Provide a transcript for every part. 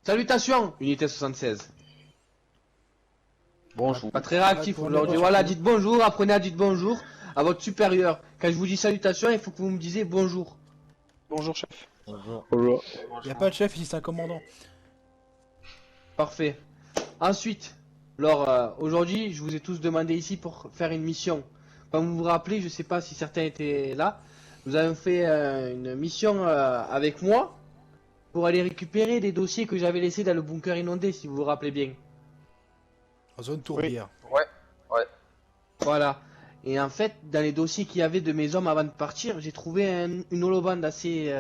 Salutations, unité 76. Bonjour. Pas très réactif aujourd'hui. Voilà, dites bonjour, apprenez à dire bonjour à votre supérieur. Quand je vous dis salutations, il faut que vous me disiez bonjour. Bonjour chef. Bonjour. Bonjour. Y a pas de chef ici, c'est un commandant. Parfait. Ensuite, aujourd'hui, je vous ai tous demandé ici pour faire une mission. Comme vous vous rappelez, je sais pas si certains étaient là, nous avons fait une mission avec moi pour aller récupérer des dossiers que j'avais laissés dans le bunker inondé, si vous vous rappelez bien. En zone tourbière. Voilà. Et en fait, dans les dossiers qu'il y avait de mes hommes avant de partir, j'ai trouvé une holobande assez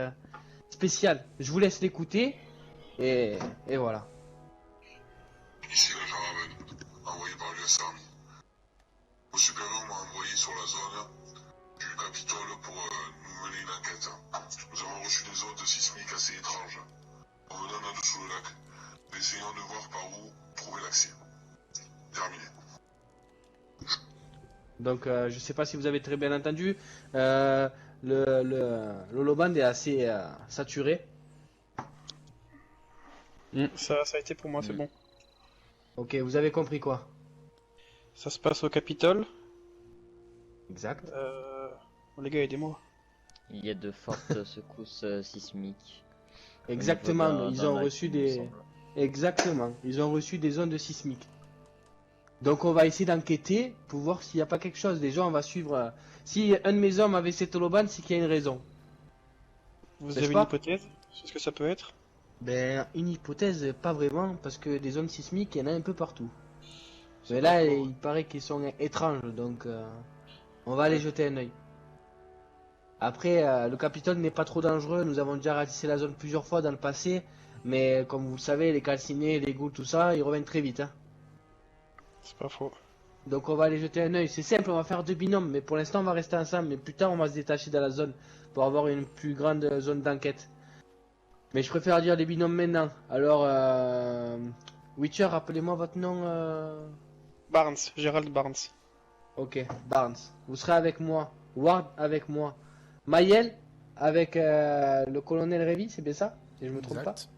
spéciale. Je vous laisse l'écouter. Et voilà. Ici l'agent Raven, envoyé par l'US Army. Mon supérieur m'a envoyé sur la zone du Capitole pour nous mener une enquête. Nous avons reçu des ondes sismiques assez étranges, revenant d'en dessous le lac. Essayons de voir par où trouver l'accès. Terminé. Donc, je sais pas si vous avez très bien entendu. L'holoband est assez saturé. Ça a été pour moi, c'est bon. Ok, vous avez compris quoi? Ça se passe au Capitole. Exact. Les gars, aidez-moi. Il y a de fortes secousses sismiques. Exactement. Ils ont reçu il me des. semble. Exactement. Ils ont reçu des ondes sismiques. Donc on va essayer d'enquêter pour voir s'il n'y a pas quelque chose. Déjà on va suivre. Si un de mes hommes avait cette holobande, c'est qu'il y a une raison. Vous N'est-ce avez une pas hypothèse sur ce que ça peut être? Ben une hypothèse, pas vraiment, parce que des zones sismiques, il y en a un peu partout. C'est Mais pas là, faux. il paraît qu'ils sont étranges, donc on va aller jeter un œil. Après, le Capitole n'est pas trop dangereux. Nous avons déjà ratissé la zone plusieurs fois dans le passé, mais comme vous le savez, les calcinés, les ghouls, tout ça, ils reviennent très vite. Hein. C'est pas faux. Donc on va aller jeter un œil. C'est simple, on va faire deux binômes, mais pour l'instant on va rester ensemble. Mais plus tard on va se détacher de la zone pour avoir une plus grande zone d'enquête. Mais je préfère dire les binômes maintenant. Alors, Witcher, rappelez-moi votre nom. Barnes, Gérald Barnes. Ok, Barnes. Vous serez avec moi. Ward avec moi. Mayel avec le colonel Révi, c'est bien ça? Si je me trompe pas. Exact.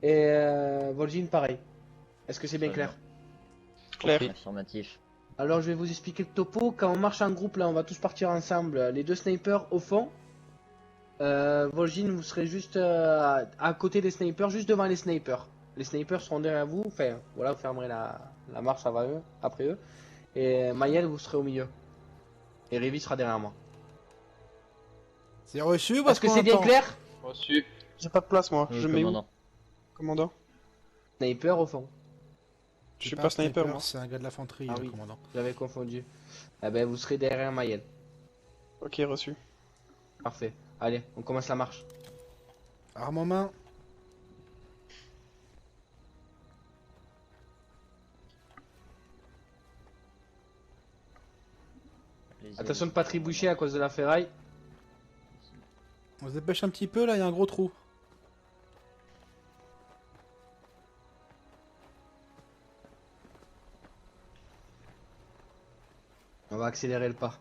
Et Vol'jin pareil. Est-ce que c'est bien Très clair? Claire. Affirmatif. Alors je vais vous expliquer le topo. Quand on marche en groupe, là, on va tous partir ensemble. Les deux snipers au fond. Vol'jin, vous serez juste à côté des snipers, juste devant les snipers. Les snipers seront derrière vous. Enfin, voilà, vous fermerez la marche avant eux, après eux. Et Mayel, vous serez au milieu. Et Révi sera derrière moi. C'est reçu parce Est-ce que qu'on c'est bien attend. clair? Reçu. J'ai pas de place moi. Je mets où? Commandant. Commandant. Sniper au fond. Je suis pas sniper moi. C'est un gars de l'infanterie, Ah le oui. commandant. J'avais confondu. Eh ben, vous serez derrière Mayel. Ok, reçu. Parfait. Allez, on commence la marche. Arme en main. Allez-y, Attention de allez-y, pas triboucher à cause de la ferraille. On se dépêche un petit peu là, il y a un gros trou. On va accélérer le pas.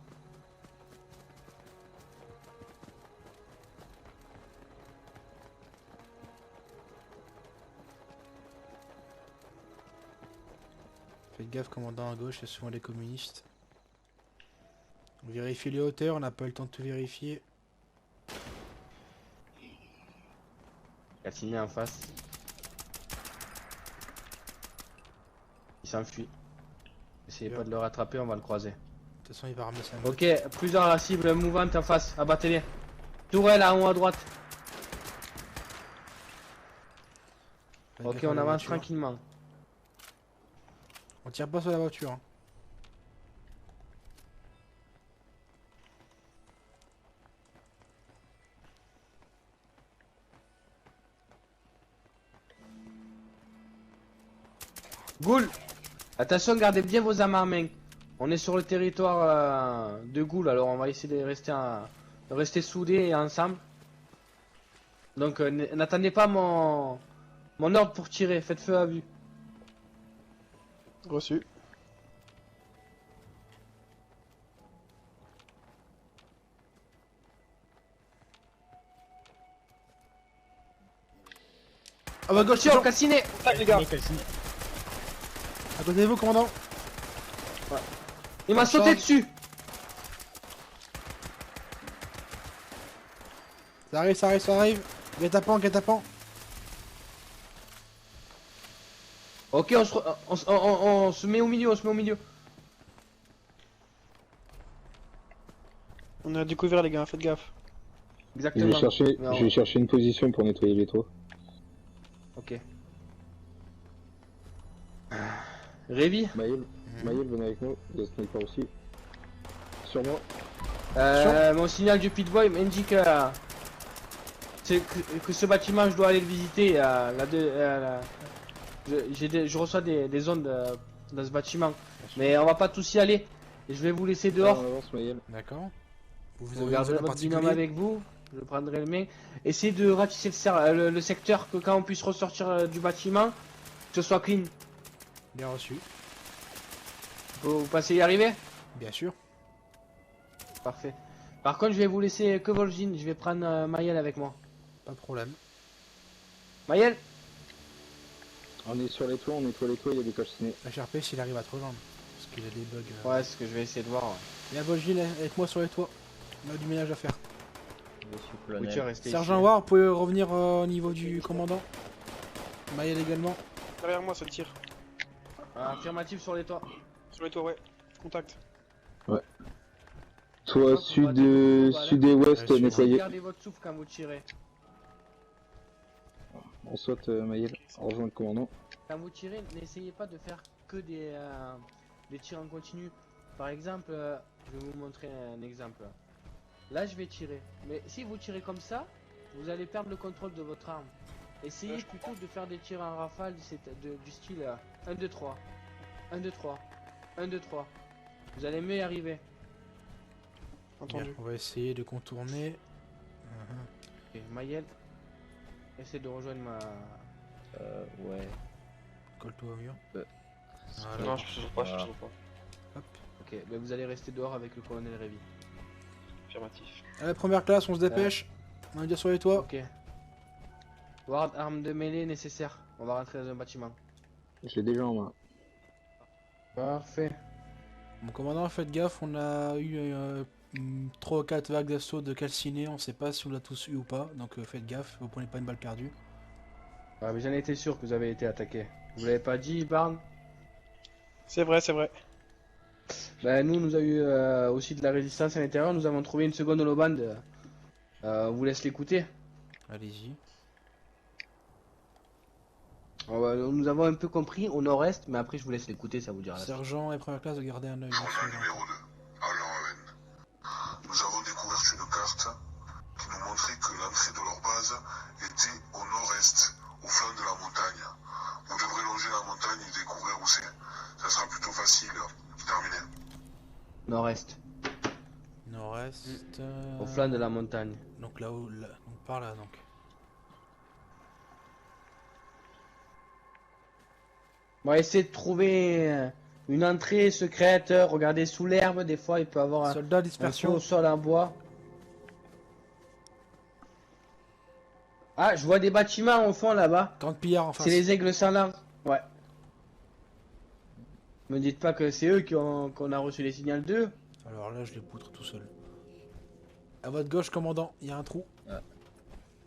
Faites gaffe, commandant à gauche, il y a souvent les communistes. On vérifie les hauteurs, on n'a pas eu le temps de tout vérifier. Calciné en face. Il s'enfuit. Essayez Bien. pas de le rattraper, on va le croiser. De toute façon, il va ramener sa note. Ok, plusieurs à la cible mouvante en face. Abattez-les. Tourelle en haut à droite. Faites Ok, gaffe à on la avance voiture. tranquillement. On tire pas sur la voiture. Hein. Ghoul. Attention, gardez bien vos armes en main. On est sur le territoire de Ghoul, alors on va essayer de rester soudés et ensemble. Donc n'attendez pas mon ordre pour tirer, faites feu à vue. Reçu. À votre gauche, Attention, calciné. Tac les gars. à côté de vous, commandant. Il m'a sauté dessus. Ça arrive, ça arrive, ça arrive. Guet-apens, guet-apens. Ok, on se met au milieu, on se met au milieu. On a découvert les gars, faites gaffe. Exactement. Je vais chercher une position pour nettoyer les toits. Ok. Révi, Maël, venez avec nous, il y a sniper aussi. Sur moi. mon signal du pitboy m'indique que ce bâtiment je dois aller le visiter. Je reçois des ondes dans ce bâtiment. Mais on va pas tous y aller. Et je vais vous laisser dehors. On avance, Maël. D'accord. Vous gardez votre binôme avec vous. Je prendrai le mien. Essayez de ratisser le secteur, que quand on puisse ressortir du bâtiment, que ce soit clean. Bien reçu. Vous passez y arriver? Bien sûr. Parfait. Par contre, je vais vous laisser que Vol'jin. Je vais prendre Maël avec moi. Pas de problème. Maël? On est sur les toits, on nettoie les toits, il y a des calcinés. HRP s'il arrive à te rejoindre. Parce qu'il a des bugs. Ouais, c'est ce que je vais essayer de voir. Ouais. Il y a Vol'jin avec moi sur les toits. On a du ménage à faire. Je suis Oui, tu es colonel. resté Sergent ici. War, vous pouvez revenir au niveau du commandant. Maël également. Derrière moi, ça le tire. Affirmatif sur les toits. Sur les toits, ouais. Contact. Toit sud et ouest Ouais, nettoyé. Gardez votre souffle quand vous tirez. On saute Maël, on rejoint le commandant. Quand vous tirez, n'essayez pas de faire que des tirs en continu. Par exemple, je vais vous montrer un exemple. Là, je vais tirer. Mais si vous tirez comme ça, vous allez perdre le contrôle de votre arme. Essayez plutôt de faire des tirs en rafale du style 1, 2, 3. 1, 2, 3. 1, 2, 3. Vous allez mieux y arriver. Entendu. Bien, on va essayer de contourner. Ok, Maël, essaie de rejoindre ma... Ouais. Colle-toi au mur. Euh. Voilà. Non, je ne pas, je ne pas. Hop. Ok, ben vous allez rester dehors avec le colonel Révi. Affirmatif. Allez, première classe, on se dépêche. On est déjà sur les toits. Ok. Ward, arme de mêlée nécessaire. On va rentrer dans un bâtiment. Je l'ai déjà en main. Parfait. Mon commandant, faites gaffe, on a eu 3 ou 4 vagues d'assaut de calcinés, on sait pas si on l'a tous eu ou pas, donc faites gaffe, vous prenez pas une balle perdue. Ah, mais j'en étais sûr que vous avez été attaqué. Vous l'avez pas dit, Barn? C'est vrai, c'est vrai. Ben nous a eu aussi de la résistance à l'intérieur. Nous avons trouvé une seconde holoband. On vous laisse l'écouter. Allez-y. Nous avons un peu compris au nord-est, mais après je vous laisse l'écouter, ça vous dira. Sergent et première classe de garder un œil. Problème numéro 2. Alors, Owen. Nous avons découvert une carte qui nous montrait que l'entrée de leur base était au nord-est, au flanc de la montagne. Vous devrez longer la montagne et découvrir où c'est. Ça sera plutôt facile. Terminé. Nord-est, Nord-est. au flanc de la montagne. Donc là-haut, là, donc par là donc. On va essayer de trouver une entrée secrète. Regardez sous l'herbe, des fois il peut avoir un Soldat feu dispersion. au sol en bois. Ah, je vois des bâtiments au fond là-bas. 30 pillards en face. C'est les aigles sans langue. Ouais. Me dites pas que c'est eux qu'on a reçu les signaux d'eux. Alors là, je les poutre tout seul. À votre gauche, commandant, il y a un trou.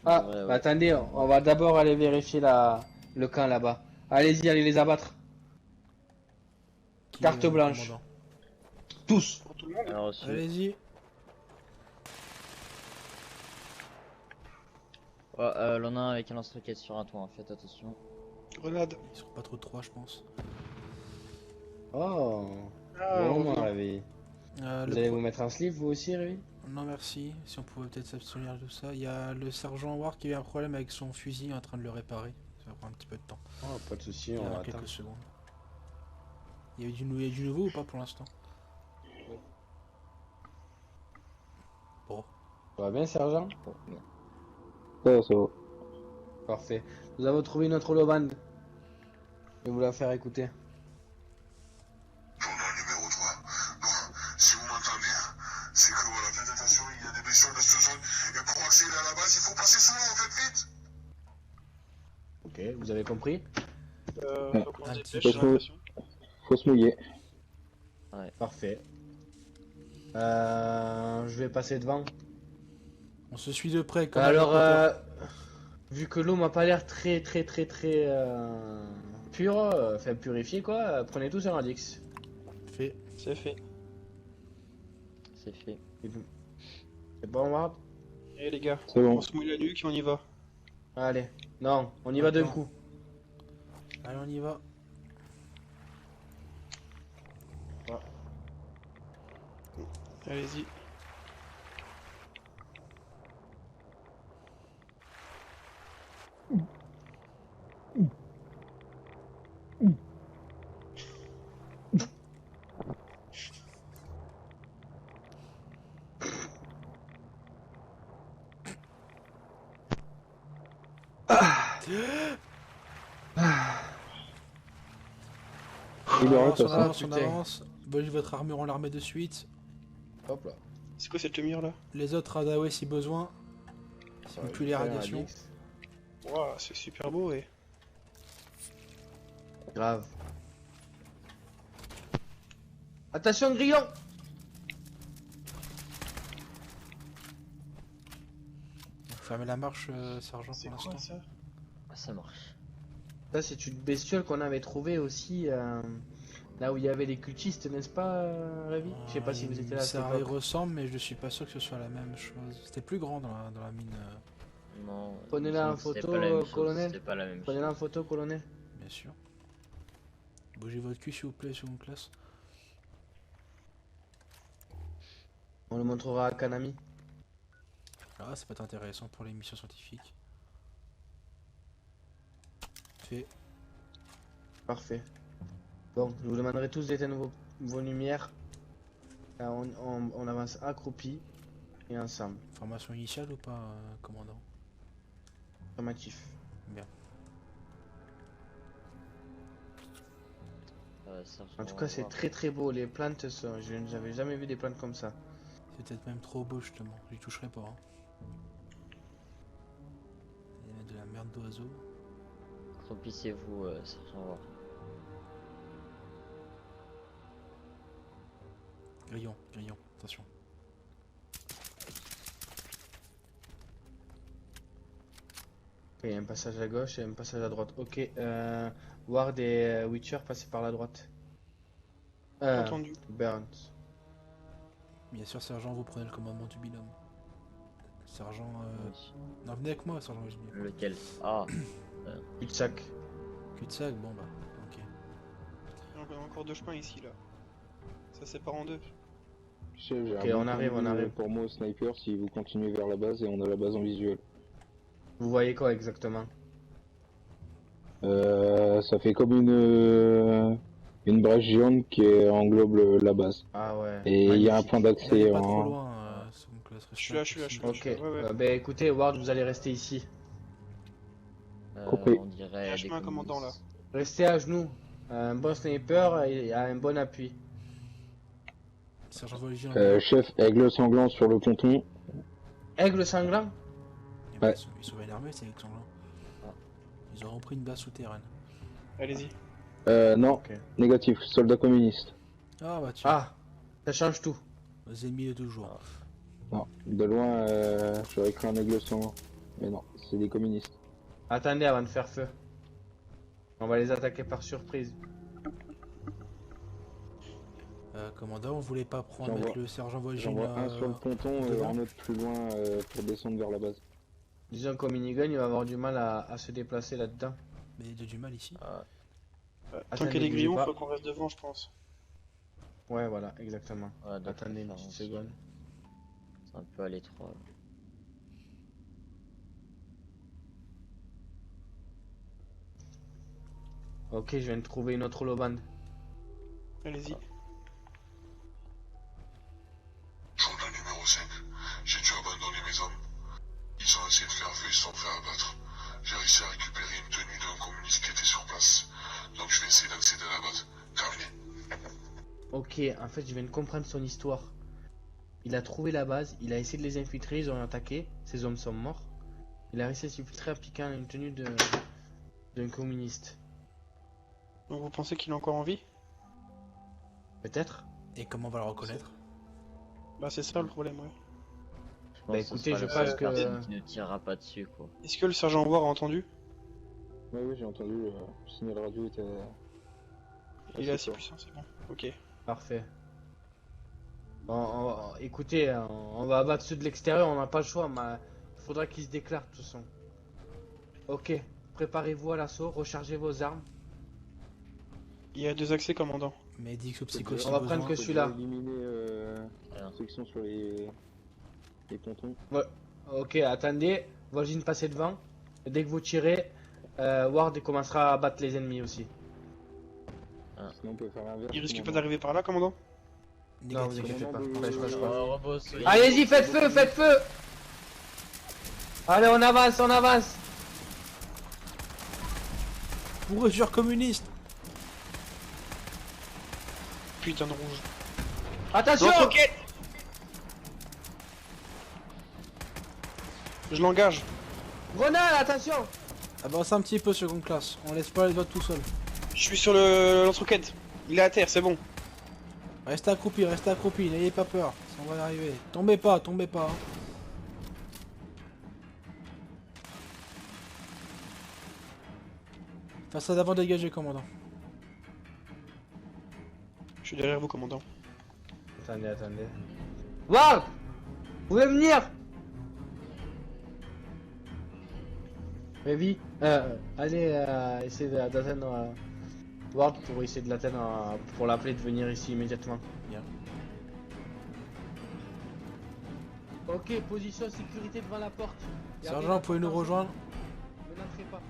Ah, Ouais, ouais. bah attendez, on va d'abord aller vérifier le camp là-bas. Allez-y, allez les abattre. Qui Carte est, blanche. commandant Tous. Pour tout le monde. Alors, reçu. Allez-y. Ouais, l'on a un avec un lance-roquette sur un toit, hein, faites attention. Grenade. Ils sont pas trop 3, je pense. Oh. Ah, Bon, revenons. Révi. Vous Le allez vous mettre un sleeve vous aussi, Révi? Non merci, si on pouvait peut-être s'abstenir de tout ça. Il y a le sergent Ward qui a eu un problème avec son fusil en train de le réparer. Ça va prendre un petit peu de temps. Oh, pas de soucis, Il y on en va a attendre. quelques secondes. Il y a du nouveau ou pas pour l'instant? Bon. Ça va bien, sergent? Bon, bien. Ça va. Parfait. Nous avons trouvé notre holoband. Je vais vous la faire écouter. Tournant numéro 3. Bon, si vous m'entendez, c'est que voilà, faites attention, il y a des blessures dans cette zone. Et pour accéder à la base, il faut passer sous l'eau, faites vite. Ok, vous avez compris? Faut qu'on se Un dépêche, petit j'ai peu. l'impression. Faut se mouiller. Parfait. Je vais passer devant. On se suit de près comme Alors, Harry Potter. vu que l'eau m'a pas l'air très pure, enfin purifiée quoi, prenez tous un radix. Fait. C'est fait. C'est fait. C'est bon, Ward? Et les gars, C'est bon. on se mouille la nuque et on y va. Allez. Non, on y va d'un Attends. coup. Allez, on y va. Allez-y. Il On arrête avance, on à ça. avance, on putain. avance. Bougez votre armure, on la remet de suite. Hop là. C'est quoi cette lumière là? Les autres, Radaway si besoin. Si Ouais, plus les je fais un radiations. radix. Waouh, c'est super beau et. Grave. Attention, grillon! Fermez la marche, sergent, C'est pour quoi l'instant. ça? Ah, ça marche. Ça, c'est une bestiole qu'on avait trouvée aussi là où il y avait les cultistes, n'est-ce pas, Ravi? Je sais pas si vous étiez là à cette Ça y époque. ressemble, mais je suis pas sûr que ce soit la même chose. C'était plus grand dans la mine, Non. Prenez-la il me en semble que c'était photo, pas la même chose, colonel. c'était pas la même Prenez-la en chose. photo, colonel. bien sûr. Bougez votre cul s'il vous plaît, seconde classe. On le montrera à Kanami. Ah, ça peut être intéressant pour les missions scientifiques. Fait. Parfait. Bon, je vous demanderai tous d'éteindre vos lumières. Là, on avance accroupi et ensemble. Formation initiale ou pas, commandant? Affirmatif. Bien. Sergent En tout cas, c'est Ward. très beau. Les plantes, j'avais jamais vu des plantes comme ça. C'est peut-être même trop beau justement, j'y toucherai pas. Hein. Il y a de la merde d'oiseau. Croupissez-vous, Sergent Ward. Grillon, grillon, attention. Ok, il y a un passage à gauche et un passage à droite. Ok, Ward et Witcher, passez par la droite. Entendu. Burns. Bien sûr, sergent, vous prenez le commandement du binôme. Sergent, Oui. non, venez avec moi, sergent. Je dis. Lequel? Ah, Cul-de-sac. Cul-de-sac, bon bah, ok. Il y a encore deux chemins ici là. Ça sépare en deux. Chef, j'ai Ok, un bon on arrive, point de on vue arrive. pour moi au sniper si vous continuez vers la base et on a la base en visuel. Vous voyez quoi exactement? Ça fait comme une brèche géante qui englobe la base. Ah ouais. Et il y a un magnifique. point N'allez d'accès pas trop en... loin, seconde classe. Je suis là, je suis là, je suis là. Ok, Ouais. ben écoutez, Ward, vous allez rester ici. Compris. on dirait Il y a un des chemin commandant, là. communistes. Restez à genoux. Un bon sniper et un bon appui. Sergent Voligi, Chef, aigle sanglant sur le ponton. Aigle sanglant? Ouais. Ils sont énervés, ces avec sanglant. Ils auront pris une base souterraine. Allez-y. Non, Ok. négatif, soldat communiste. Ah bah tiens, Ah, ça change tout. nos ennemis de toujours. Non, de loin, j'aurais cru un aigle sanglant. Mais non, c'est des communistes. Attendez avant de faire feu. On va les attaquer par surprise. Commandant, on voulait pas prendre J'envoie- mettre le sergent Voligi J'en vois un sur le ponton et devant. un autre plus loin pour descendre vers la base. Disons qu'au minigun, il va avoir du mal à se déplacer là-dedans. Mais il y a du mal ici. Ah, Tant Attendez, qu'il y a des bougez grillons, pas. faut qu'on reste devant, je pense. Ouais, voilà, exactement. ouais, de Attendez une petite préférence. seconde. C'est un peu à l'étroit. là. Ok, je viens de trouver une autre holobande. Allez-y. Journal numéro 5. J'ai dû abandonner mes hommes. Ils ont essayé de faire feu, ils se sont fait abattre. J'ai réussi à récupérer une tenue d'un communiste qui était sur place. Donc je vais essayer d'accéder à la base. Terminé. Ok, en fait, je viens de comprendre son histoire. Il a trouvé la base, il a essayé de les infiltrer, ils ont attaqué, ses hommes sont morts. Il a réussi à s'infiltrer en piquant une tenue d'un communiste. Donc vous pensez qu'il est encore en vie? Peut-être. Et comment on va le reconnaître? Bah c'est ça le problème, ouais. Je pense Bah, que ce écoutez, sera je la pense seule que- personne qui ne tirera pas dessus, quoi. Est-ce que le sergent Ward a entendu? Ouais, oui, j'ai entendu, le signal radio était... Il est assez fort. puissant, c'est bon. Ok. Parfait. Écoutez, on va abattre ceux de l'extérieur, on n'a pas le choix, mais il faudra qu'ils se déclarent de toute façon. Ok, préparez-vous à l'assaut, rechargez vos armes. Il y a 2 accès, commandant. Médic ou psycho si On va besoin. prendre que Faut celui-là. éliminer Alors. ceux qui sont sur les pontons. Ok, attendez, Vol'jin passez devant. Dès que vous tirez, Ward commencera à battre les ennemis aussi. Sinon on peut faire l'inverse. Il risque pas commandant. d'arriver par là, commandant? Non, vous Négatif. inquiétez pas. Commandant, Ouais, je crois. Oh, Robos, oui. Allez-y, faites feu, faites feu. Allez, on avance, on avance. Pourrissure communiste. Putain de rouge. Attention. Lance-roquette. Je l'engage. Grenade, attention. Avance un petit peu seconde classe. On laisse pas les autres tout seuls. Je suis sur le lance-roquette. Il est à terre, c'est bon. Restez accroupi, n'ayez pas peur. Ça, on va y arriver. Tombez pas, tombez pas. Hein. Façade avant dégagée, commandant. Je suis derrière vous, commandant. Attendez, attendez. Ward, vous pouvez venir. Heavy, allez essayer d'atteindre Ward pour essayer de l'atteindre, pour l'appeler de venir ici immédiatement. Bien. Ok, position sécurité devant la porte. Y a rien Sergent, pouvez nous d'important, rejoindre? Ne n'entrez pas.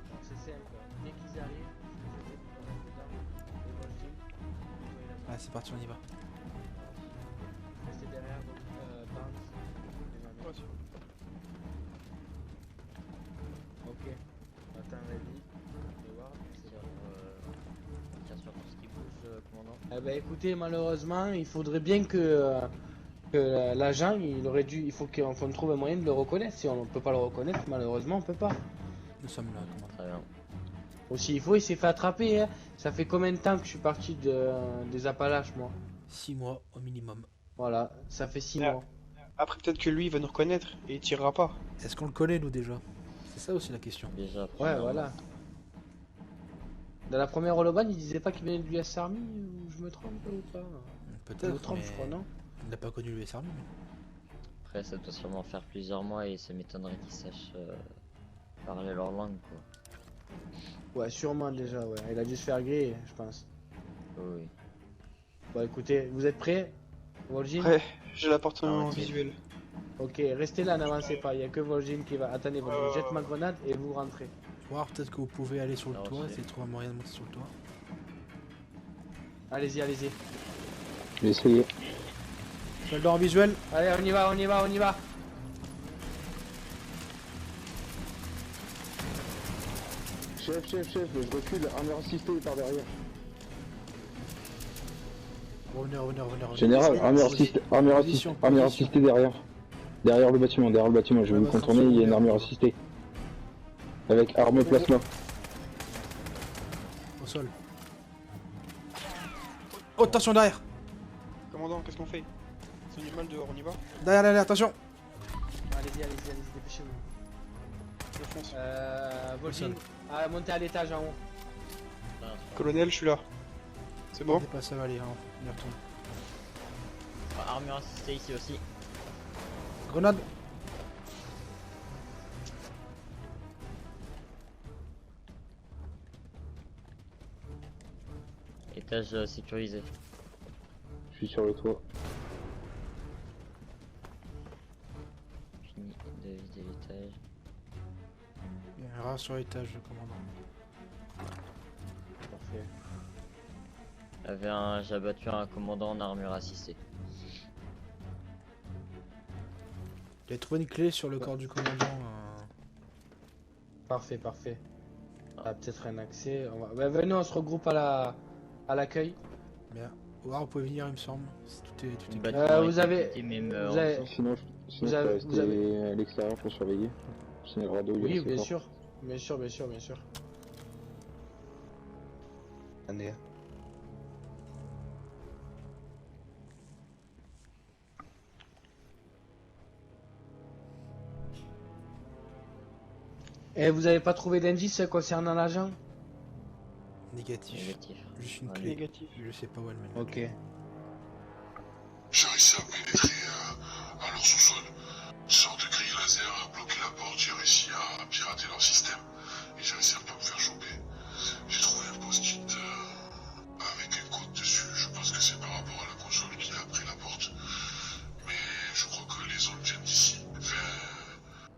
Donc c'est simple, dès qu'ils arrivent, je vais dedans, et moi je dis, Ah, c'est parti, on y va. restez derrière, donc Barnes, et Manon. Ok, attends, Rémi, et Ward. Tiens sur tout ce qui bouge, commandant. Eh ben écoutez, malheureusement, il faudrait bien que l'agent, il faut qu'on trouve un moyen de le reconnaître. Si on ne peut pas le reconnaître, malheureusement, on peut pas. Nous sommes là, commandant. Très bien. Aussi, il s'est fait attraper. Hein. Ça fait combien de temps que je suis parti des Appalaches, moi? 6 mois au minimum. Voilà, ça fait 6 Ah. mois. Après, peut-être que lui, il va nous reconnaître et il tirera pas. Est-ce qu'on le connaît, nous, déjà? C'est ça aussi la question. Déjà. Ouais, premièrement. voilà. Dans la première holoban, il disait pas qu'il venait de l'US Army, ou je me trompe ou pas? Je me Peut-être, trompe, mais je crois, non? il n'a pas connu l'US Army. Après, ça doit sûrement faire plusieurs mois et ça m'étonnerait qu'ils sachent parler leur langue, quoi. Ouais, sûrement déjà, ouais. Il a dû se faire griller, je pense. Oui. Bon, écoutez, vous êtes prêts? Vol'jin? Ouais, j'ai la porte Ah, en ok. visuel. Ok, restez là, n'avancez pas. Il y a que Vol'jin qui va. Attendez, Vol'jin, jette ma grenade et vous rentrez. Voir, peut-être que vous pouvez aller sur le Ah, toit, ok. essayer de trouver un moyen de monter sur le toit. Allez-y, allez-y. Je vais essayer. Soldat en visuel. Allez, on y va, on y va, on y va. Chef, je recule, armure assistée par derrière. Revenez. Général, Position. armure assistée derrière. Derrière le bâtiment, je vais Ouais, vous bah, contourner, il y a une armure assistée. Avec arme plasma. Au sol. Oh, attention derrière. Commandant, qu'est-ce qu'on fait? C'est du mal dehors, on y va? Derrière, attention. Allez-y, dépêchez-vous. Je fonce. Vol'jin, montez à l'étage en haut. Colonel, je suis là. C'est bon? Pas ça va aller, hein. On y retourne. Armure assistée ici aussi. Grenade. Étage sécurisé. Je suis sur le toit. Fini de vider l'étage. Il y a un rat sur l'étage, le commandant. Parfait. J'ai abattu un commandant en armure assistée. J'ai trouvé une clé sur le corps du commandant. Parfait, parfait. On a peut-être un accès. Venez, on se regroupe à l'accueil. Bien. Ouah, vous pouvez venir, il me semble. Tout est Bah, clair. vous avez- pété, mais vous avez- Sinon, je peux avez- rester vous avez- à l'extérieur pour surveiller. Sinon, le radeau, il est Oui, assez bien fort. sûr. Bien sûr, bien sûr, bien sûr. Attendez. Et vous avez pas trouvé d'indice concernant l'agent? Négatif. Négatif. Juste une Ouais, clé. Négatif. Je sais pas où elle mène. Ok. J'ai réussi à pénétrer à leur sous-sol. Une sorte de grille laser a bloqué la porte, j'ai réussi à pirater leur système. Et j'ai réussi à pas me faire choper. J'ai trouvé un post-it avec un code dessus. Je pense que c'est par rapport à la console qui a pris la porte. Mais je crois que les zones viennent d'ici.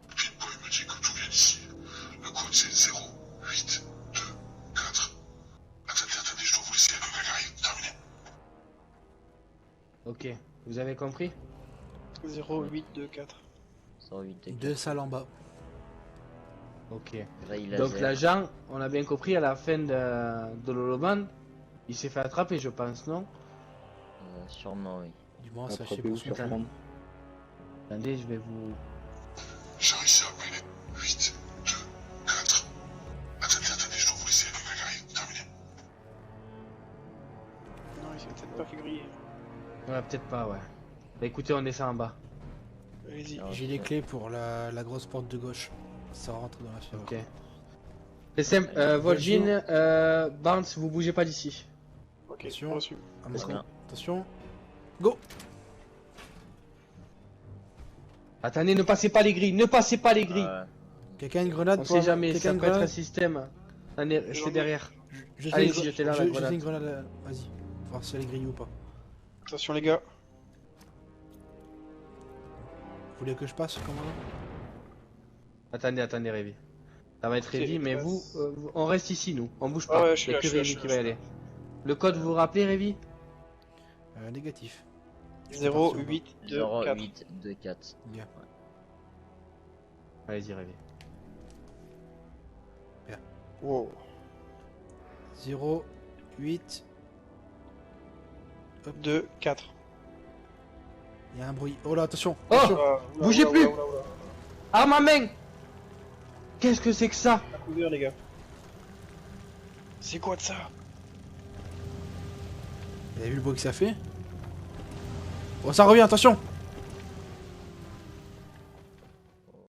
Pinboy me dit que tout vient d'ici. Le code c'est 0, 8, 2, 4. Attendez, je dois vous laisser avec la arrive. Terminé. Ok. Vous avez compris? 0, 8, 2, 4. 108 et Deux salles en bas. Ok. Ray Donc laser. l'agent, on a bien compris, à la fin de l'holoban, il s'est fait attraper, je pense, non? Sûrement, oui. Du moins, sachez Attraper pour ou son surprendre. Attendez, je vais vous... J'ai réussi à pénétrer. 8, 2, 4. Attendez, je dois vous laisser avec la arrive. Terminé. Non, il s'est peut-être pas fait griller. Ouais, peut-être pas, ouais. Bah écoutez, on descend en bas. Allez-y. Alors, J'ai les clés pour la grosse porte de gauche. Ça rentre dans la fièvre. Ok. C'est simple, Vol'jin, Barnes, vous bougez pas d'ici. Ok, Attention. reçu. À mon Très camp. bien. Attention. Go. Attendez, ne passez pas les grilles, ne passez pas les grilles. Quelqu'un a une grenade On pour sait jamais, quelqu'un ça a une peut être un grenade système. Attendez, restez derrière. Je sais Allez-y, une- jetez là la je sais grenade. une grenade. Vas-y. Voir si elle est grillée ou pas. Attention les gars. Vous voulez que je passe, commandant? Attendez, Révi. Ça va être Ok, Révi, mais passe. on reste ici, nous. On bouge Ah pas. ouais, je suis Y'a là, que je suis là, Révi je qui suis va y là. aller. Le code, vous vous rappelez, Révi? Négatif. 0, parti, 8, 2, 0, 4. 8, 2, 4. Bien. Allez-y, Révi. Wow. 0, 8. 2, 4. Il y a un bruit. Oh là, attention. Oh! Attention. Bougez plus. Arme à main! Qu'est-ce que c'est que ça? À couvert les gars. C'est quoi de ça? Vous avez vu le bruit que ça fait? Oh, ça revient, attention.